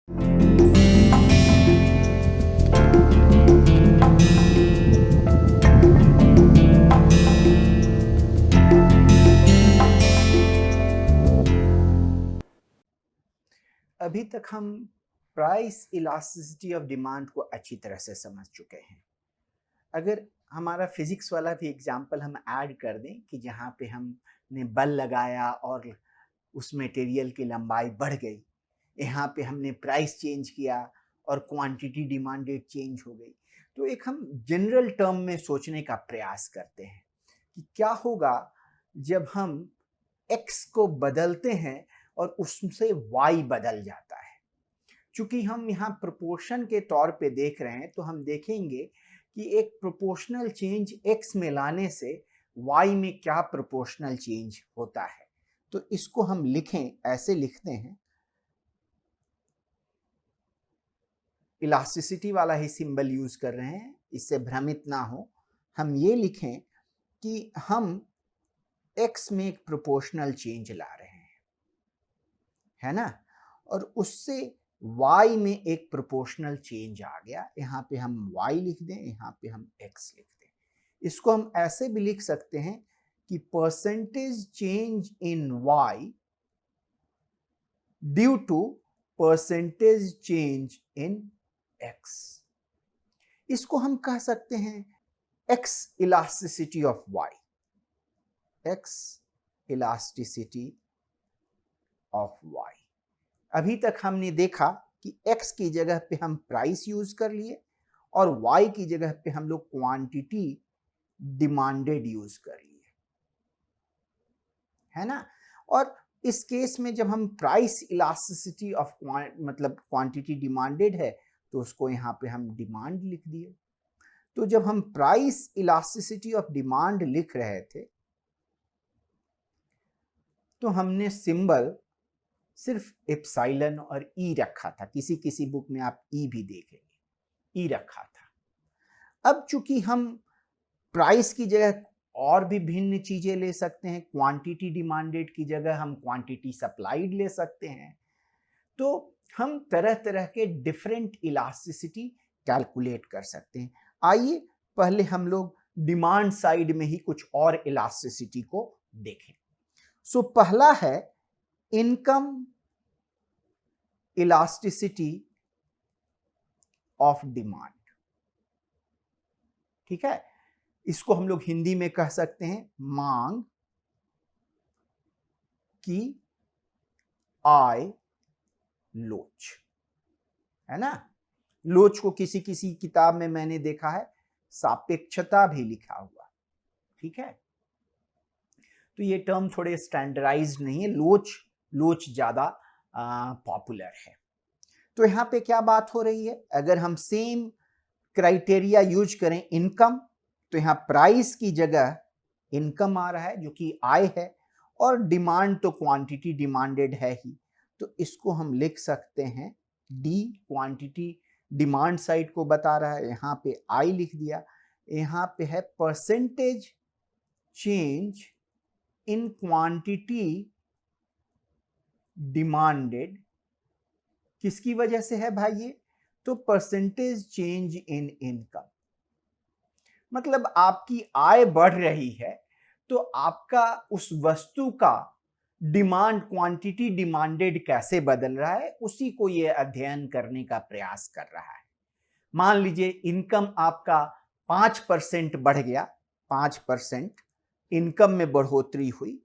अभी तक हम प्राइस इलास्टिसिटी ऑफ डिमांड को अच्छी तरह से समझ चुके हैं। अगर हमारा फिजिक्स वाला भी एग्जाम्पल हम ऐड कर दें कि जहाँ पे हमने बल लगाया और उस मटेरियल की लंबाई बढ़ गई, यहाँ पे हमने प्राइस चेंज किया और क्वांटिटी डिमांडेड चेंज हो गई, तो एक हम जनरल टर्म में सोचने का प्रयास करते हैं कि क्या होगा जब हम x को बदलते हैं और उससे y बदल जाता है। चूंकि हम यहाँ प्रोपोर्शन के तौर पे देख रहे हैं तो हम देखेंगे कि एक प्रोपोर्शनल चेंज x में लाने से y में क्या प्रोपोर्शनल चेंज होता है। तो इसको हम लिखें, ऐसे लिखते हैं, इलास्टिसिटी वाला ही सिंबल यूज कर रहे हैं, इससे भ्रमित ना हो। हम ये लिखें कि हम x में एक प्रोपोर्शनल चेंज ला रहे हैं, है ना, और उससे y में एक प्रोपोर्शनल चेंज आ गया। यहाँ पे हम y लिख दें, यहाँ पे हम x लिख दें। इसको हम ऐसे भी लिख सकते हैं कि percentage change in y due to percentage change in x। इसको हम कह सकते हैं x elasticity of y, x elasticity of y। अभी तक हमने देखा कि x की जगह पे हम प्राइस यूज कर लिए और y की जगह पे हम लोग क्वांटिटी डिमांडेड यूज कर लिए, है ना। और इस केस में जब हम प्राइस इलास्टिसिटी ऑफ मतलब क्वांटिटी डिमांडेड है तो उसको यहाँ पे हम डिमांड लिख दिए। तो जब हम प्राइस इलास्टिसिटी ऑफ डिमांड लिख रहे थे तो हमने सिंबल सिर्फ एप्सिलॉन और ई रखा था। किसी किसी बुक में आप ई भी देखेंगे, ई रखा था। अब चूंकि हम प्राइस की जगह और भी भिन्न चीजें ले सकते हैं, क्वांटिटी डिमांडेड की जगह हम क्वांटिटी सप्लाइड ले सकते हैं, तो हम तरह तरह के डिफरेंट इलास्टिसिटी कैलकुलेट कर सकते हैं। आइए पहले हम लोग डिमांड साइड में ही कुछ और इलास्टिसिटी को देखें। सो पहला है इनकम इलास्टिसिटी ऑफ डिमांड। ठीक है, इसको हम लोग हिंदी में कह सकते हैं मांग की आय लोच, है ना। लोच को किसी किसी किताब में मैंने देखा है सापेक्षता भी लिखा हुआ। ठीक है, तो ये टर्म थोड़े स्टैंडर्डाइज्ड नहीं है, लोच ज्यादा पॉपुलर है। तो यहाँ पे क्या बात हो रही है, अगर हम सेम क्राइटेरिया यूज करें इनकम, तो यहाँ प्राइस की जगह इनकम आ रहा है जो कि आय है, और डिमांड तो क्वांटिटी डिमांडेड है ही, तो इसको हम लिख सकते हैं डी, क्वांटिटी डिमांड साइड को बता रहा है, यहाँ पे आई लिख दिया। यहाँ पे है percentage change in quantity demanded, किसकी वजह से है भाई ये, तो परसेंटेज चेंज इन इनकम। मतलब आपकी आय बढ़ रही है तो आपका उस वस्तु का डिमांड क्वांटिटी डिमांडेड कैसे बदल रहा है, उसी को ये अध्ययन करने का प्रयास कर रहा है। मान लीजिए इनकम आपका 5% बढ़ गया, 5% इनकम में बढ़ोतरी हुई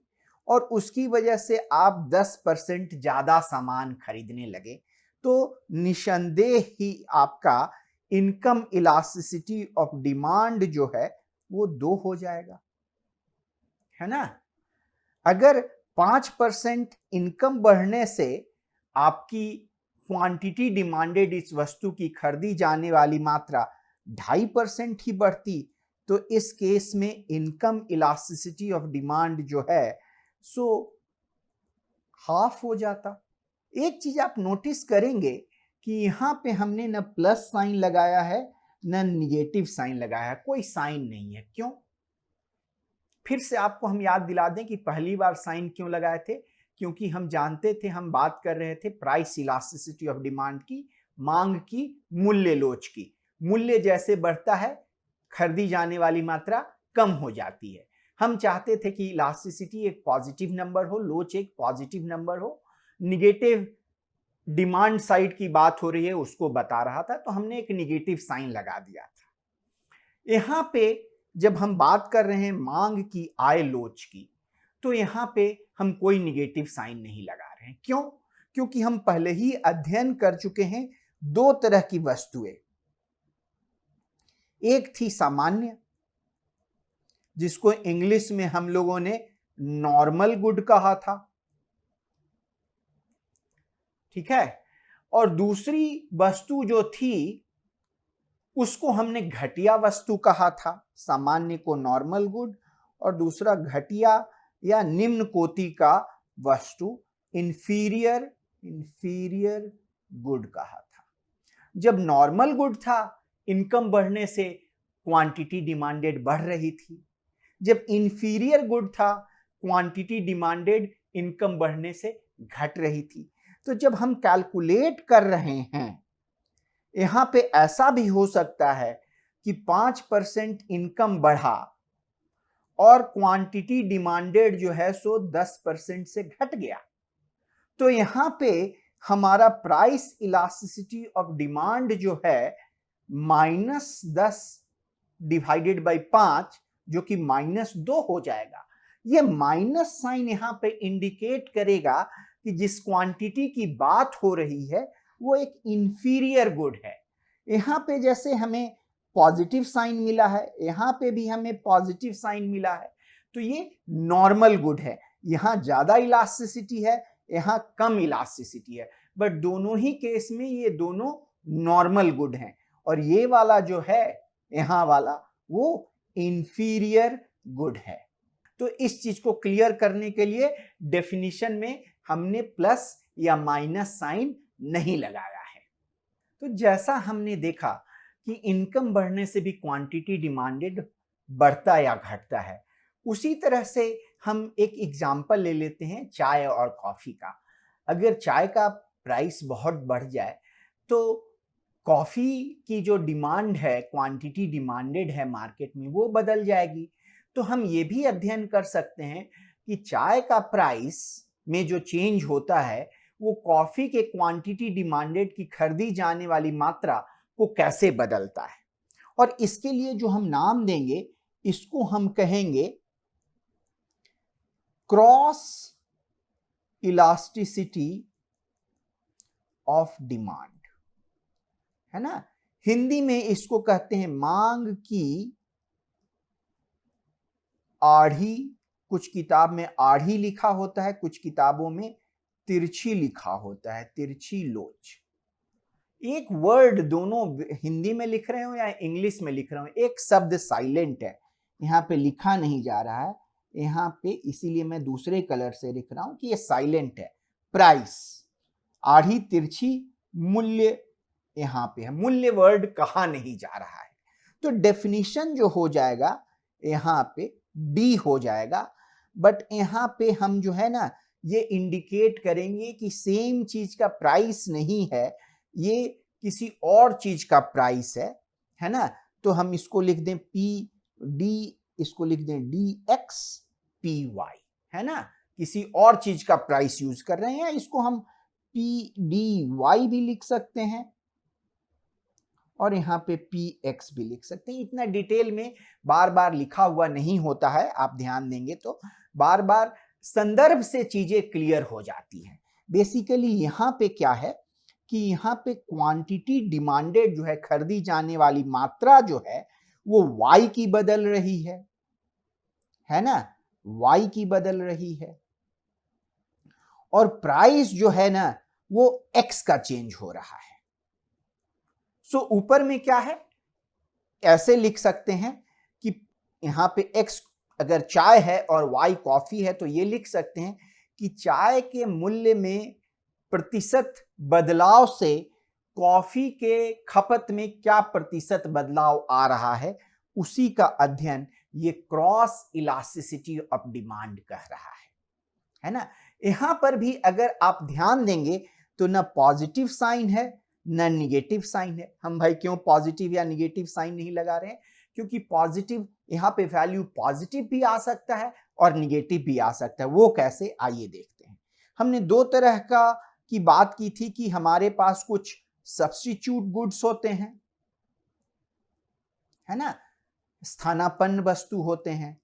और उसकी वजह से आप 10% ज्यादा सामान खरीदने लगे, तो निसंदेह ही आपका इनकम इलास्टिसिटी ऑफ डिमांड जो है वो 2 हो जाएगा, है ना। अगर 5% इनकम बढ़ने से आपकी क्वांटिटी डिमांडेड इस वस्तु की खरीदी जाने वाली मात्रा 2.5% ही बढ़ती, तो इस केस में इनकम इलास्टिसिटी ऑफ डिमांड जो है सो हाफ हो जाता। एक चीज आप नोटिस करेंगे कि यहाँ पे हमने न प्लस साइन लगाया है न निगेटिव साइन लगाया है, कोई साइन नहीं है। क्यों? फिर से आपको हम याद दिला दें कि पहली बार साइन क्यों लगाए थे, क्योंकि हम जानते थे, हम बात कर रहे थे प्राइस इलास्टिसिटी ऑफ डिमांड की, मांग की, मूल्य लोच की। मूल्य जैसे बढ़ता है, खरीदी जाने वाली मात्रा कम हो जाती है। हम चाहते थे कि इलास्टिसिटी एक पॉजिटिव नंबर हो, लोच एक पॉजिटिव नंबर हो। निगेटिव डिमांड साइड की बात हो रही है, उसको बता रहा था, तो हमने एक निगेटिव साइन लगा दिया था। यहां पे जब हम बात कर रहे हैं मांग की आय लोच की, तो यहां पे हम कोई निगेटिव साइन नहीं लगा रहे हैं। क्यों? क्योंकि हम पहले ही अध्ययन कर चुके हैं दो तरह की वस्तुएं। एक थी सामान्य, जिसको इंग्लिश में हम लोगों ने नॉर्मल गुड कहा था, ठीक है, और दूसरी वस्तु जो थी उसको हमने घटिया वस्तु कहा था। सामान्य को नॉर्मल गुड और दूसरा घटिया या निम्न कोटि का वस्तु इंफीरियर गुड कहा था। जब नॉर्मल गुड था, इनकम बढ़ने से क्वांटिटी डिमांडेड बढ़ रही थी। जब इंफीरियर गुड था, क्वांटिटी डिमांडेड इनकम बढ़ने से घट रही थी। तो जब हम कैलकुलेट कर रहे हैं, यहां पे ऐसा भी हो सकता है कि 5% इनकम बढ़ा और क्वांटिटी डिमांडेड जो है सो 10% से घट गया। तो यहां पे हमारा प्राइस इलास्टिसिटी ऑफ डिमांड जो है -10 डिवाइडेड बाई 5, जो कि -2 हो जाएगा। ये माइनस साइन यहां पे इंडिकेट करेगा कि जिस क्वांटिटी की बात हो रही है वो एक इंफीरियर गुड है। यहां पे जैसे हमें पॉजिटिव साइन मिला है, यहां पे भी हमें पॉजिटिव साइन मिला है, तो ये नॉर्मल गुड है। यहां ज्यादा इलास्टिसिटी है, यहां कम इलास्टिसिटी है, बट दोनों ही केस में ये दोनों नॉर्मल गुड हैं। और ये वाला जो है यहां वाला, वो इंफीरियर गुड है। तो इस चीज को क्लियर करने के लिए डेफिनेशन में हमने प्लस या माइनस साइन नहीं लगाया है। तो जैसा हमने देखा कि इनकम बढ़ने से भी क्वांटिटी डिमांडेड बढ़ता या घटता है, उसी तरह से हम एक एग्जांपल ले लेते हैं चाय और कॉफी का। अगर चाय का प्राइस बहुत बढ़ जाए तो कॉफी की जो डिमांड है, क्वांटिटी डिमांडेड है मार्केट में, वो बदल जाएगी। तो हम ये भी अध्ययन कर सकते हैं कि चाय का प्राइस में जो चेंज होता है वो कॉफी के क्वांटिटी डिमांडेड की खरीदी जाने वाली मात्रा को कैसे बदलता है। और इसके लिए जो हम नाम देंगे, इसको हम कहेंगे क्रॉस इलास्टिसिटी ऑफ डिमांड, है ना। हिंदी में इसको कहते हैं मांग की आढ़ी। कुछ किताब में आढ़ी लिखा होता है, कुछ किताबों में तिरछी लिखा होता है, तिरछी लोच। एक वर्ड दोनों हिंदी में लिख रहे हो या इंग्लिश में लिख रहे हो, एक शब्द साइलेंट है, यहाँ पे लिखा नहीं जा रहा है यहाँ पे, इसीलिए मैं दूसरे कलर से लिख रहा हूं कि ये साइलेंट है। प्राइस, आढ़ी, तिरछी, मूल्य यहाँ पे है, मूल्य वर्ड कहा नहीं जा रहा है। तो डेफिनेशन जो हो जाएगा यहाँ पे डी हो जाएगा। बट यहाँ पे हम जो है ना, ये इंडिकेट करेंगे कि सेम चीज का प्राइस नहीं है, ये किसी और चीज का प्राइस है ना। तो हम इसको लिख दें पी डी, इसको लिख दें डी एक्स पी वाई, है ना। किसी और चीज का प्राइस यूज कर रहे हैं, इसको हम पी डी वाई भी लिख सकते हैं और यहाँ पे पी एक्स भी लिख सकते हैं। इतना डिटेल में बार बार लिखा हुआ नहीं होता है, आप ध्यान देंगे तो बार बार संदर्भ से चीजें क्लियर हो जाती हैं। बेसिकली यहाँ पे क्या है कि यहाँ पे क्वांटिटी डिमांडेड जो है, खरीदी जाने वाली मात्रा जो है वो y की बदल रही है ना, y की बदल रही है, और प्राइस जो है ना वो x का चेंज हो रहा है। सो ऊपर में क्या है, ऐसे लिख सकते हैं कि यहाँ पे x अगर चाय है और y कॉफी है, तो ये लिख सकते हैं कि चाय के मूल्य में प्रतिशत बदलाव से कॉफी के खपत में क्या प्रतिशत बदलाव आ रहा है, उसी का अध्ययन ये क्रॉस इलास्टिसिटी ऑफ डिमांड कह रहा है ना। यहां पर भी अगर आप ध्यान देंगे तो ना पॉजिटिव साइन है ना निगेटिव साइन है। हम भाई क्यों पॉजिटिव या निगेटिव साइन नहीं लगा रहे हैं? क्योंकि पॉजिटिव यहां पे वैल्यू पॉजिटिव भी आ सकता है और निगेटिव भी आ सकता है। वो कैसे, आइए देखते हैं। हमने दो तरह की बात की थी कि हमारे पास कुछ सब्स्टिट्यूट गुड्स होते हैं, है ना, स्थानापन्न वस्तु होते हैं,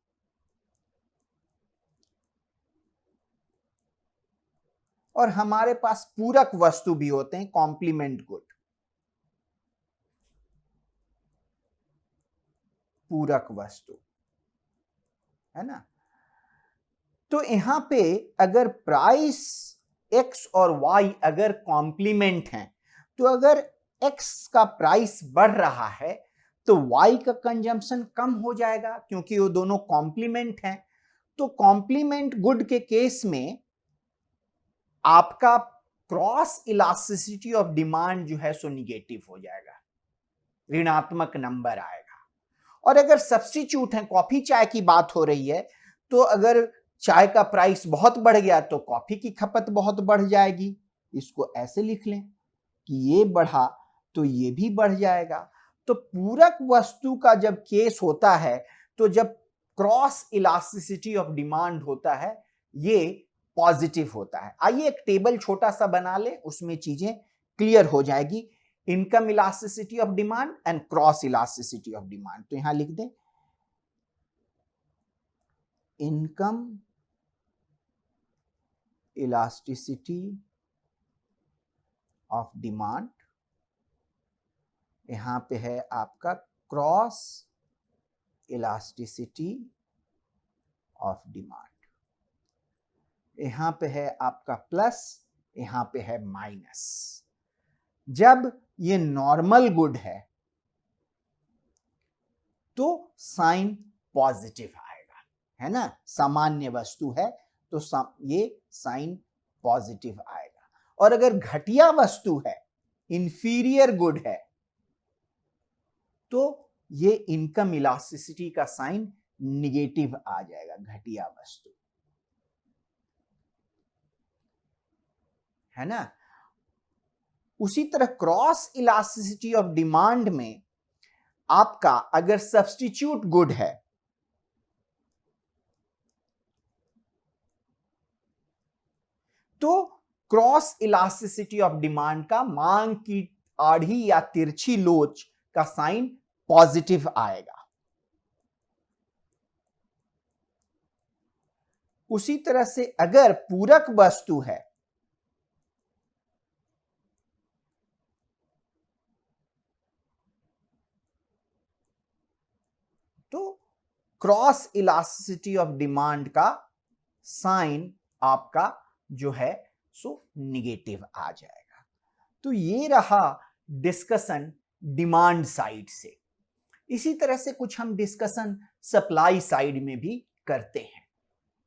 और हमारे पास पूरक वस्तु भी होते हैं, कॉम्प्लीमेंट गुड, पूरक वस्तु, है ना। तो यहां पे अगर प्राइस एक्स और वाई अगर कॉम्प्लीमेंट हैं, तो अगर एक्स का प्राइस बढ़ रहा है तो वाई का कंजम्पशन कम हो जाएगा, क्योंकि वो दोनों कॉम्प्लीमेंट हैं। तो कॉम्प्लीमेंट गुड के केस में आपका क्रॉस इलास्टिसिटी ऑफ डिमांड जो है सो निगेटिव हो जाएगा, ऋणात्मक नंबर आएगा। और अगर सब्स्टिट्यूट है, कॉफी चाय की बात हो रही है, तो अगर चाय का प्राइस बहुत बढ़ गया तो कॉफी की खपत बहुत बढ़ जाएगी। इसको ऐसे लिख लें कि ये बढ़ा तो ये भी बढ़ जाएगा। तो पूरक वस्तु का जब केस होता है, तो जब क्रॉस इलास्टिसिटी ऑफ डिमांड होता है, ये पॉजिटिव होता है। आइए एक टेबल छोटा सा बना ले, उसमें चीजें क्लियर हो जाएगी। Income elasticity of demand and cross elasticity of demand. तो यहां लिख दें इनकम इलास्टिसिटी ऑफ डिमांड, यहां पे है आपका क्रॉस इलास्टिसिटी ऑफ डिमांड, यहां पे है आपका प्लस, यहां पे है माइनस। जब ये नॉर्मल गुड है तो साइन पॉजिटिव आएगा, है ना, सामान्य वस्तु है तो ये साइन पॉजिटिव आएगा। और अगर घटिया वस्तु है, इंफीरियर गुड है, तो ये इनकम इलास्टिसिटी का साइन निगेटिव आ जाएगा, घटिया वस्तु, है ना। उसी तरह क्रॉस इलास्टिसिटी ऑफ डिमांड में आपका अगर सब्स्टिट्यूट गुड है तो क्रॉस इलास्टिसिटी ऑफ डिमांड का मांग की आड़ी या तिरछी लोच का साइन पॉजिटिव आएगा। उसी तरह से अगर पूरक वस्तु है तो क्रॉस इलास्टिसिटी ऑफ डिमांड का साइन आपका जो है सो निगेटिव आ जाएगा। तो ये रहा डिस्कशन डिमांड साइड से। इसी तरह से कुछ हम डिस्कशन सप्लाई साइड में भी करते हैं।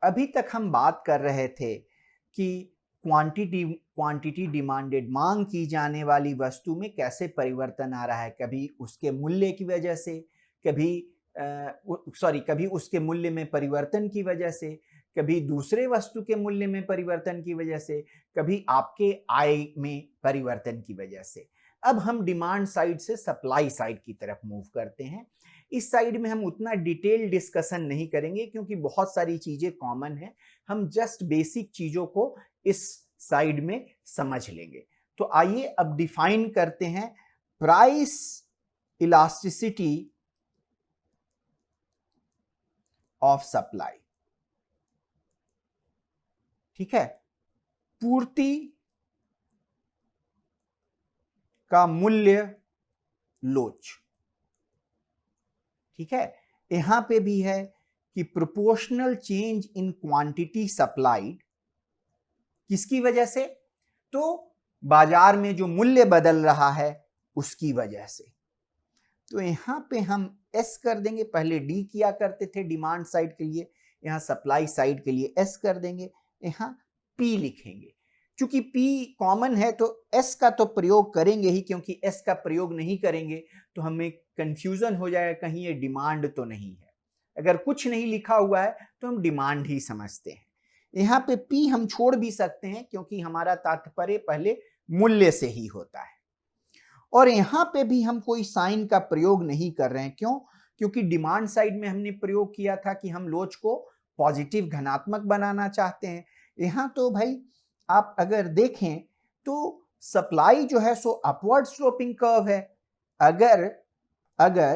अभी तक हम बात कर रहे थे कि क्वांटिटी डिमांडेड, मांग की जाने वाली वस्तु में कैसे परिवर्तन आ रहा है, कभी उसके मूल्य की वजह से, कभी उसके मूल्य में परिवर्तन की वजह से, कभी दूसरे वस्तु के मूल्य में परिवर्तन की वजह से, कभी आपके आय में परिवर्तन की वजह से। अब हम डिमांड साइड से सप्लाई साइड की तरफ मूव करते हैं। इस साइड में हम उतना डिटेल डिस्कशन नहीं करेंगे क्योंकि बहुत सारी चीजें कॉमन है, हम जस्ट बेसिक चीजों को इस साइड में समझ लेंगे। तो आइए अब डिफाइन करते हैं प्राइस इलास्टिसिटी ऑफ सप्लाई। ठीक है, पूर्ति का मूल्य लोच। ठीक है, यहां पे भी है कि proportional change in quantity supplied, किसकी वजह से, तो बाजार में जो मूल्य बदल रहा है उसकी वजह से। तो यहां पे हम एस कर देंगे, पहले डी किया करते थे डिमांड साइड के लिए, यहां सप्लाई साइड के लिए एस कर देंगे, यहां पी लिखेंगे। चूंकि पी कॉमन है तो एस का तो प्रयोग करेंगे ही, क्योंकि एस का प्रयोग नहीं करेंगे तो हमें कंफ्यूजन हो जाएगा, कहीं ये डिमांड तो नहीं है। अगर कुछ नहीं लिखा हुआ है तो हम डिमांड ही समझते हैं। यहाँ पे P हम छोड़ भी सकते हैं क्योंकि हमारा तात्पर्य पहले मूल्य से ही होता है। और यहाँ पे भी हम कोई साइन का प्रयोग नहीं कर रहे हैं। क्यों? क्योंकि डिमांड साइड में हमने प्रयोग किया था कि हम लोच को पॉजिटिव धनात्मक बनाना चाहते हैं। यहाँ तो भाई आप अगर देखें तो सप्लाई जो है सो अपवर्ड स्लोपिंग कर्व है। अगर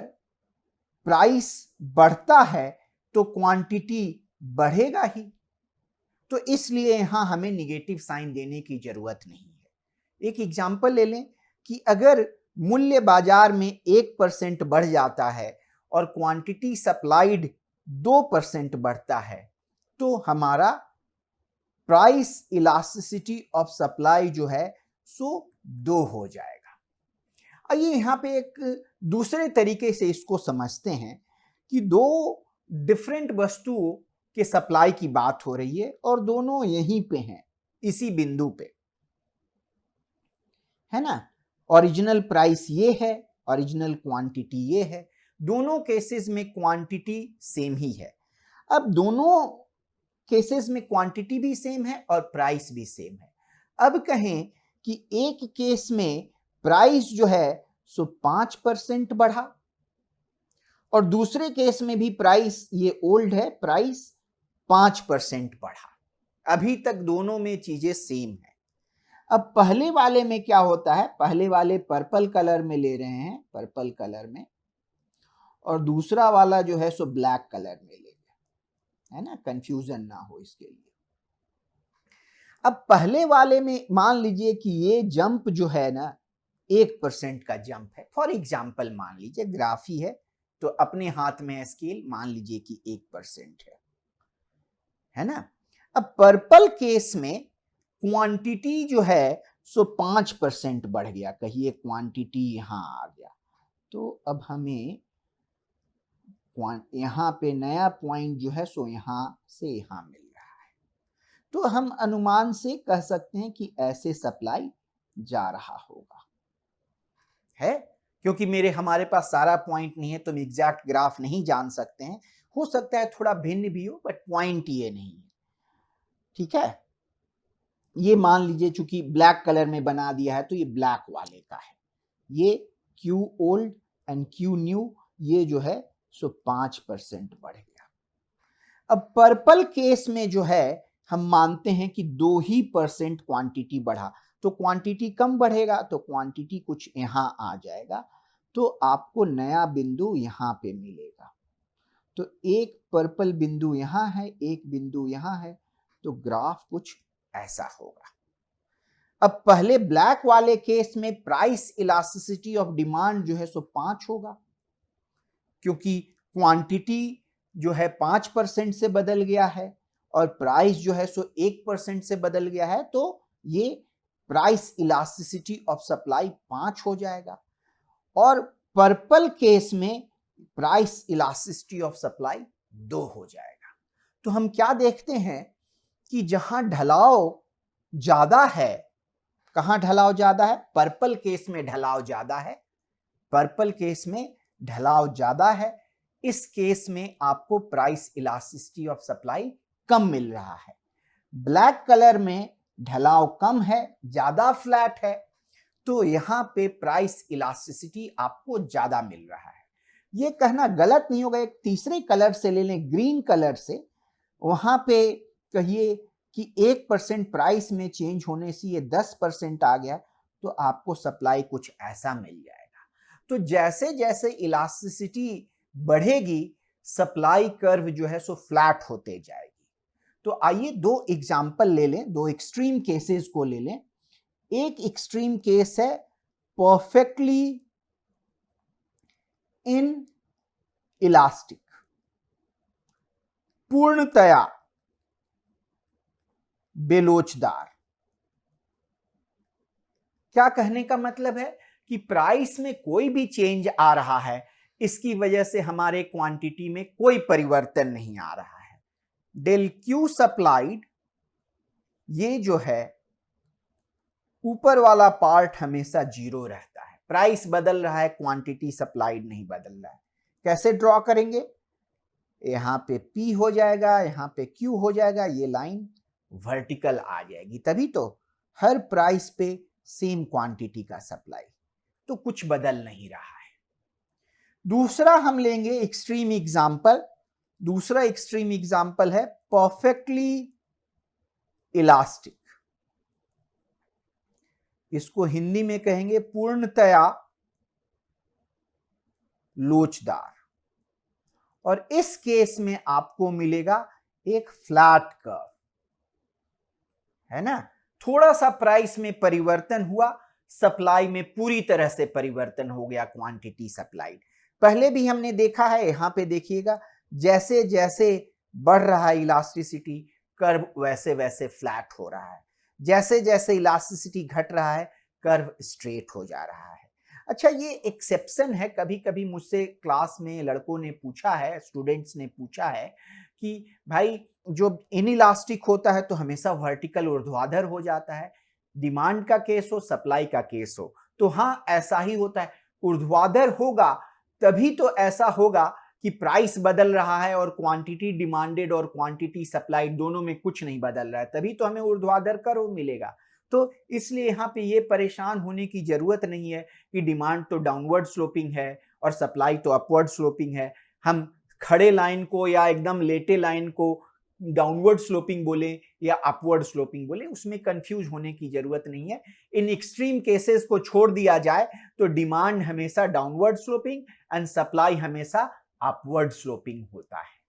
प्राइस बढ़ता है तो क्वांटिटी बढ़ेगा ही, तो इसलिए यहां हमें निगेटिव साइन देने की जरूरत नहीं है। एक एग्जांपल ले लें कि अगर मूल्य बाजार में 1% बढ़ जाता है और क्वांटिटी सप्लाइड 2% बढ़ता है तो हमारा प्राइस इलास्टिसिटी ऑफ सप्लाई जो है सो 2 हो जाएगा। आइए यहाँ पे एक दूसरे तरीके से इसको समझते हैं कि दो डिफरेंट वस्तुओं के सप्लाई की बात हो रही है और दोनों यहीं पे हैं, इसी बिंदु पे, है ना। ओरिजिनल प्राइस ये है, ओरिजिनल क्वांटिटी ये है। दोनों केसेस में क्वांटिटी सेम ही है। अब दोनों केसेस में क्वांटिटी भी सेम है और प्राइस भी सेम है। अब कहें कि एक केस में प्राइस जो है सो 5% बढ़ा और दूसरे केस में भी प्राइस, ये ओल्ड है, प्राइस 5% बढ़ा। अभी तक दोनों में चीजें सेम है। अब पहले वाले में क्या होता है, पहले वाले पर्पल कलर में ले रहे हैं, पर्पल कलर में, और दूसरा वाला जो है सो ब्लैक कलर में ले रहे हैं, है ना, कंफ्यूजन ना हो इसके लिए। अब पहले वाले में मान लीजिए कि ये जंप जो है ना 1% का जंप है। फॉर एग्जाम्पल मान लीजिए, ग्राफ ही है तो अपने हाथ में स्केल, मान लीजिए कि 1% है ना। अब पर्पल केस में क्वांटिटी जो है सो 5% बढ़ गया। कहिए क्वांटिटी यहां आ गया, तो अब हमें यहां पे नया पॉइंट जो है सो यहां से यहां मिल रहा है। तो हम अनुमान से कह सकते हैं कि ऐसे सप्लाई जा रहा होगा, है, क्योंकि हमारे पास सारा पॉइंट नहीं है तो हम एग्जैक्ट ग्राफ नहीं जान सकते हैं। हो सकता है थोड़ा भिन्न भी हो, बट पॉइंट ये नहीं है, ठीक है। ये मान लीजिए चूंकि ब्लैक कलर में बना दिया है तो ये ब्लैक वाले का है। ये Q old and Q new, ये जो है सो 5% बढ़ गया। अब पर्पल केस में जो है हम मानते हैं कि 2% क्वांटिटी बढ़ा, तो क्वांटिटी कम बढ़ेगा तो क्वांटिटी कुछ यहां आ जाएगा, तो आपको नया बिंदु यहां पे मिलेगा। तो एक पर्पल बिंदु यहां है, एक बिंदु यहां है, तो ग्राफ कुछ ऐसा होगा। अब पहले ब्लैक वाले केस में प्राइस इलास्टिसिटी ऑफ डिमांड जो है सो 5 होगा, क्योंकि क्वांटिटी जो है 5% से बदल गया है और प्राइस जो है सो 1% से बदल गया है, तो ये प्राइस इलास्टिसिटी ऑफ सप्लाई 5 हो जाएगा। और पर्पल केस में प्राइस इलास्टिसिटी ऑफ सप्लाई 2 हो जाएगा। तो हम क्या देखते हैं कि जहां ढलाव ज्यादा है, कहां ढलाव ज्यादा है, पर्पल केस में ढलाव ज्यादा है, पर्पल केस में ढलाव ज्यादा है। इस केस में आपको प्राइस इलास्टिसिटी ऑफ सप्लाई कम मिल रहा है। ब्लैक कलर में ढलाव कम है, ज्यादा फ्लैट है, तो यहां पे प्राइस इलास्टिसिटी आपको ज्यादा मिल रहा है। ये कहना गलत नहीं होगा, एक तीसरे कलर से ले लें, ग्रीन कलर से, वहां पे कहिए कि 1% प्राइस में चेंज होने से ये 10% आ गया, तो आपको सप्लाई कुछ ऐसा मिल जाएगा। तो जैसे जैसे इलास्टिसिटी बढ़ेगी सप्लाई कर्व जो है सो फ्लैट होते जाएगी। तो आइए दो एग्जाम्पल ले लें, दो एक्सट्रीम केसेस को ले लें। एक एक्सट्रीम केस है परफेक्टली इन इलास्टिक, पूर्णतया बेलोचदार। क्या कहने का मतलब है कि प्राइस में कोई भी चेंज आ रहा है, इसकी वजह से हमारे क्वांटिटी में कोई परिवर्तन नहीं आ रहा है। डेल क्यू सप्लाइड, ये जो है ऊपर वाला पार्ट हमेशा 0 रहता है। प्राइस बदल रहा है, क्वांटिटी सप्लाइड नहीं बदल रहा है। कैसे ड्रॉ करेंगे, यहां पे P हो जाएगा, यहां पे Q हो जाएगा, ये लाइन वर्टिकल आ जाएगी, तभी तो हर प्राइस पे सेम क्वांटिटी का सप्लाई, तो कुछ बदल नहीं रहा है। दूसरा हम लेंगे एक्सट्रीम एग्जांपल, दूसरा एक्सट्रीम एग्जांपल है परफेक्टली इलास्टिक, इसको हिंदी में कहेंगे पूर्णतया लोचदार, और इस केस में आपको मिलेगा एक फ्लैट कर्व, है ना। थोड़ा सा प्राइस में परिवर्तन हुआ, सप्लाई में पूरी तरह से परिवर्तन हो गया, क्वांटिटी सप्लाइड। पहले भी हमने देखा है, यहां पे देखिएगा जैसे जैसे बढ़ रहा है इलास्टिसिटी कर्व, वैसे वैसे फ्लैट हो रहा है, जैसे जैसे इलास्टिसिटी घट रहा है कर्व स्ट्रेट हो जा रहा है। अच्छा, ये एक्सेप्शन है, कभी कभी मुझसे क्लास में लड़कों ने पूछा है, स्टूडेंट्स ने पूछा है कि भाई जो इनइलास्टिक होता है तो हमेशा वर्टिकल ऊर्ध्वाधर हो जाता है, डिमांड का केस हो सप्लाई का केस हो, तो हाँ ऐसा ही होता है, ऊर्ध्वाधर होगा तभी तो ऐसा होगा कि प्राइस बदल रहा है और क्वांटिटी डिमांडेड और क्वांटिटी सप्लाइड दोनों में कुछ नहीं बदल रहा है, तभी तो हमें ऊर्ध्वाधर कर्व मिलेगा। तो इसलिए यहाँ पे ये परेशान होने की जरूरत नहीं है कि डिमांड तो डाउनवर्ड स्लोपिंग है और सप्लाई तो अपवर्ड स्लोपिंग है, हम खड़े लाइन को या एकदम लेटे लाइन को डाउनवर्ड स्लोपिंग बोले या अपवर्ड स्लोपिंग बोले, उसमें कंफ्यूज होने की जरूरत नहीं है। इन एक्सट्रीम केसेस को छोड़ दिया जाए तो डिमांड हमेशा डाउनवर्ड स्लोपिंग एंड सप्लाई हमेशा अपवर्ड स्लोपिंग होता है।